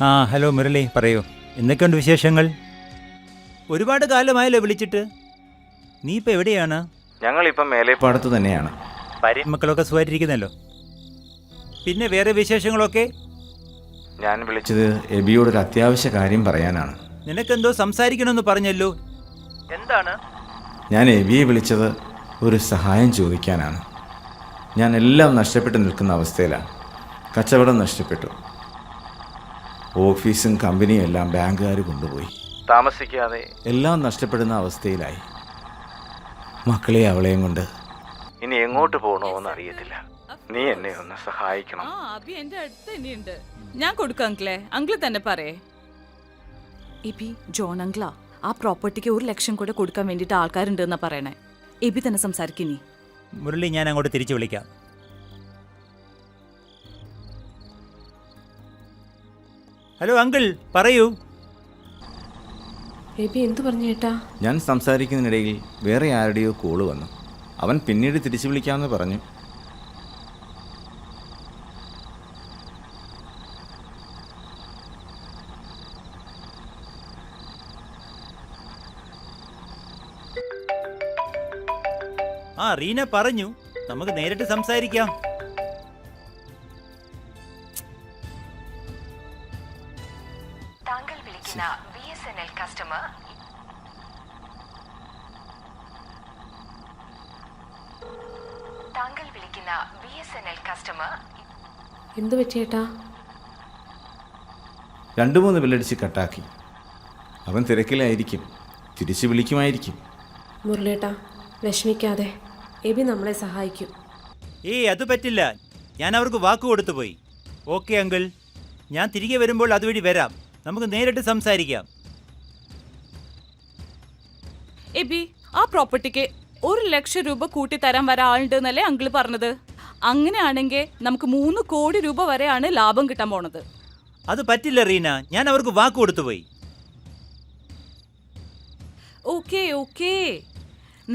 ആ ഹലോ മുരളി, പറയൂ, എന്തൊക്കെയുണ്ട് വിശേഷങ്ങൾ? ഒരുപാട് കാലമായല്ലോ വിളിച്ചിട്ട്. നീ ഇപ്പം എവിടെയാണ്? ഞങ്ങളിപ്പം മേലേപ്പാടത്ത് തന്നെയാണ്. മക്കളൊക്കെ സുഖമായിട്ടിരിക്കുന്നല്ലോ. പിന്നെ വേറെ വിശേഷങ്ങളൊക്കെ? ഞാൻ വിളിച്ചത് എബിയോടൊരു അത്യാവശ്യ കാര്യം പറയാനാണ്. നിനക്കെന്തോ സംസാരിക്കണമെന്ന് പറഞ്ഞല്ലോ, എന്താണ്? ഞാൻ എബിയെ വിളിച്ചത് ഒരു സഹായം ചോദിക്കാനാണ്. ഞാൻ എല്ലാം നഷ്ടപ്പെട്ട് നിൽക്കുന്ന അവസ്ഥയിലാണ്. കച്ചവടം നഷ്ടപ്പെട്ടു, ഓഫീസും കമ്പനിയും എല്ലാം ബാങ്കുകാർ കൊണ്ടുപോയി. താമസിക്കാതെ എല്ലാം നഷ്ടപ്പെടുന്ന അവസ്ഥയിലായി. മക്കളെ അവളെയും കൊണ്ട് ഇനി എങ്ങോട്ട് പോകണമെന്ന് അറിയത്തില്ല. നീ എന്നെ ഒന്ന് സഹായിക്കണം. അബി എന്റെ അടുത്ത് തന്നെയുണ്ട്, ഞാൻ കൊടുക്കാം അങ്കിളെ. അങ്കിള് തന്നെ പറയേ. എബി, ജോൺ അങ്കിളാ ആ പ്രോപ്പർട്ടിക്ക് 1 ലക്ഷം കൂടെ കൊടുക്കാൻ വേണ്ടിട്ട് ആൾക്കാരുണ്ട് എന്നാ പറയണേ. എബി തന്നെ സംസാരിക്കുന്നേ. മുരളി, ഞാൻ അങ്ങോട്ട് തിരിച്ചു വിളിക്കാം. ഹലോ അങ്കിൾ, പറയൂ. എബി എന്തു പറഞ്ഞു ചേട്ടാ? ഞാൻ സംസാരിക്കുന്നതിനിടയിൽ വേറെ ആരുടെയോ കോള് വന്നു. അവൻ പിന്നീട് തിരിച്ചു വിളിക്കാമെന്ന് പറഞ്ഞു. ആ റീന പറഞ്ഞു, നമുക്ക് നേരിട്ട് സംസാരിക്കാം. താങ്കൾ വിളിക്കുന്ന BSNL കസ്റ്റമർ എന്തു പറ്റിയേട്ടാ? 2-3 ബില്ലടിച്ച് കട്ടാക്കി. അവൻ തിരക്കിലായിരിക്കും, തിരിച്ചു വിളിക്കുമായിരിക്കും. മുരളേട്ടാ, വിഷമിക്കാതെ, എബി നമ്മളെ സഹായിക്കും. അത് പറ്റില്ല, ഞാൻ അവർക്ക് വാക്ക് കൊടുത്തു പോയി. ഓക്കെ അങ്കിൾ, ഞാൻ തിരികെ വരുമ്പോൾ അതുവഴി വരാം, നമുക്ക് നേരിട്ട് സംസാരിക്കാം. എബി, ആ പ്രോപ്പർട്ടിക്ക് 1 ലക്ഷം രൂപ കൂട്ടി തരാൻ വരാൻ ആളുണ്ടെന്നല്ലേ അങ്കിള് പറഞ്ഞത്? അങ്ങനെയാണെങ്കിൽ നമുക്ക് 3 കോടി രൂപ വരെയാണ് ലാഭം കിട്ടാൻ പോണത്. അത് പറ്റില്ല റീന, ഞാൻ അവർക്ക് വാക്ക് കൊടുത്തു പോയി. ഓക്കെ ഓക്കെ,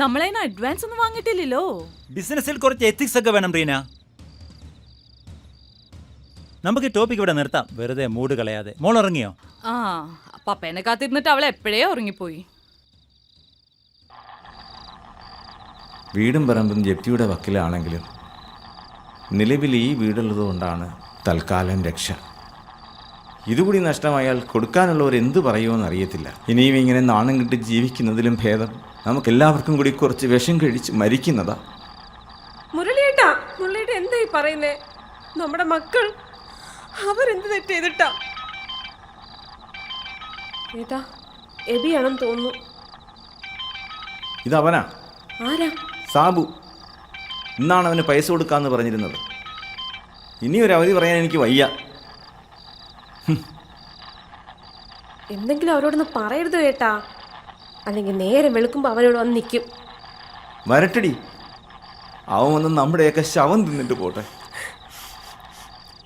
നമ്മളതിന് അഡ്വാൻസ് ഒന്നും വാങ്ങിയിട്ടില്ലല്ലോ. ബിസിനസ്സിൽ കുറച്ച് എത്തിക്സ് ഒക്കെ വേണം റീന. നമുക്ക് ടോപ്പിക് ഇവിടെ നിർത്താം, വെറുതെ മൂഡ് കളയാതെ. മോൾ ഇറങ്ങിയോ? ആ, പപ്പേനെ കാത്തിരുന്നിട്ട് അവൾ എപ്പോഴേ ഉറങ്ങിപ്പോയി. വീടും പറമ്പും ജപ്തിയുടെ വക്കിലാണെങ്കിലും നിലവിൽ ഈ വീടുള്ളതുകൊണ്ടാണ് തൽക്കാലം രക്ഷ. ഇതുകൂടി നഷ്ടമായാൽ കൊടുക്കാനുള്ളവർ എന്തു പറയുമെന്ന് അറിയത്തില്ല. ഇനിയും ഇങ്ങനെ നാണം കിട്ടി ജീവിക്കുന്നതിലും ഭേദം നമുക്കെല്ലാവർക്കും കൂടി കുറച്ച് വിഷം കഴിച്ച് മരിക്കുന്നതാ. മുരളിയേട്ടാ, മുരളിയേട്ട എന്തായി പറയുന്നേ? നമ്മുടെ മക്കൾ അവരെന്ത് തെറ്റ് ചെയ്തിട്ടാ? ഏട്ടാ, എബിയാണെന്ന് തോന്നുന്നു. ഇതവനാ. ആരാ? സാബു. ഇന്നാണ് അവന് പൈസ കൊടുക്കാമെന്ന് പറഞ്ഞിരുന്നത്. ഇനിയൊരു അവധി പറയാൻ എനിക്ക് വയ്യ. എന്തെങ്കിലും അവരോടൊന്ന് പറയരുത് കേട്ടാ, അല്ലെങ്കിൽ നേരെ വെളുക്കുമ്പോൾ അവരോട് വന്ന് നിൽക്കും. വരട്ടടി, അവൻ വന്ന് നമ്മുടെയൊക്കെ ശവം തിന്നിട്ട് പോട്ടെ.